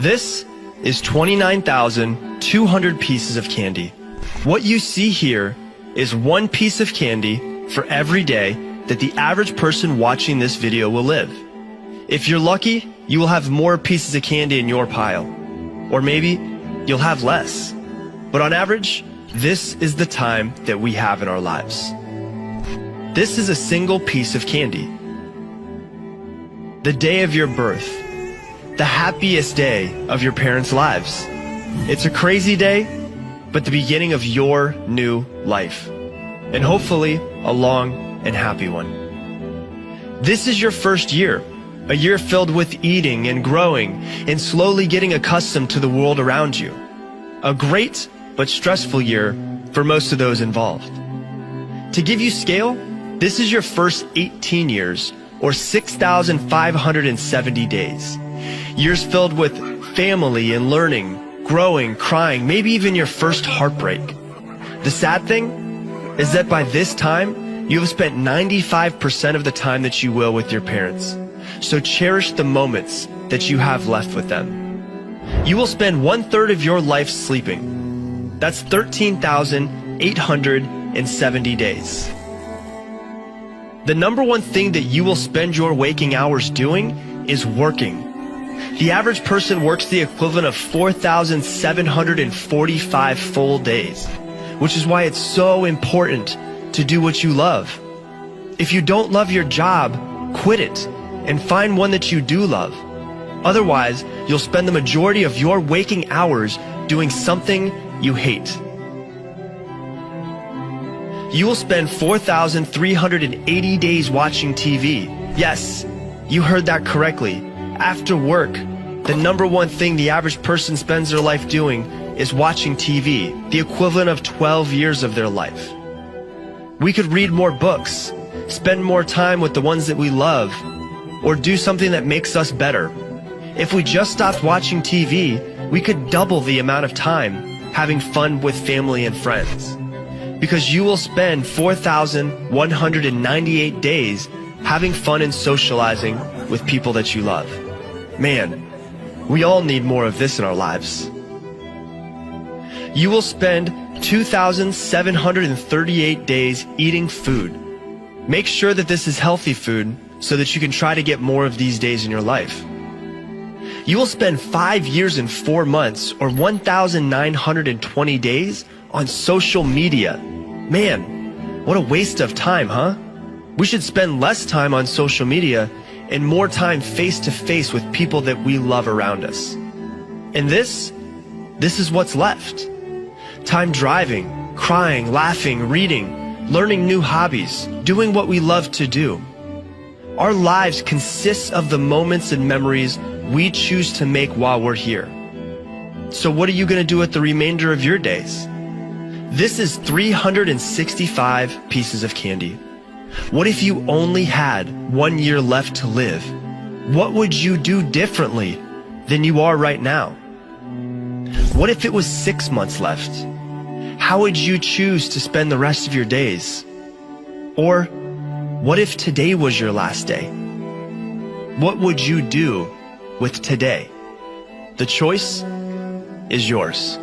This is 29,200 pieces of candy. What you see here is one piece of candy for every day that the average person watching this video will live. If you're lucky, you will have more pieces of candy in your pile. Or maybe you'll have less. But on average, this is the time that we have in our lives. This is a single piece of candy. The day of your birth. The happiest day of your parents' lives. It's a crazy day, but the beginning of your new life. And hopefully, a long and happy one. This is your first year, a year filled with eating and growing and slowly getting accustomed to the world around you. A great but stressful year for most of those involved. To give you scale, this is your first 18 years, or 6,570 days. Years filled with family and learning, growing, crying, maybe even your first heartbreak. The sad thing is that by this time, you have spent 95% of the time that you will with your parents. So cherish the moments that you have left with them. You will spend 1/3 of your life sleeping. That's 13,870 days. The number one thing that you will spend your waking hours doing is working. The average person works the equivalent of 4,745 full days, which is why it's so important to do what you love. If you don't love your job, quit it and find one that you do love. Otherwise, you'll spend the majority of your waking hours doing something you hate. You will spend 4,380 days watching TV. Yes, you heard that correctly. After work, the number one thing the average person spends their life doing is watching TV, the equivalent of 12 years of their life. We could read more books, spend more time with the ones that we love, or do something that makes us better. If we just stopped watching TV, we could double the amount of time having fun with family and friends. Because you will spend 4,198 days having fun and socializing with people that you love. Man, we all need more of this in our lives. You will spend 2,738 days eating food. Make sure that this is healthy food so that you can try to get more of these days in your life. You will spend 5 years and 4 months, or 1,920 days, on social media. Man, what a waste of time, huh? We should spend less time on social media and more time face-to-face with people that we love around us. And this is what's left. Time driving, crying, laughing, reading, learning new hobbies, doing what we love to do. Our lives consist of the moments and memories we choose to make while we're here. So what are you going to do with the remainder of your days? This is 365 pieces of candy. What if you only had 1 year left to live? What would you do differently than you are right now? What if it was 6 months left? How would you choose to spend the rest of your days? Or what if today was your last day? What would you do with today? The choice is yours.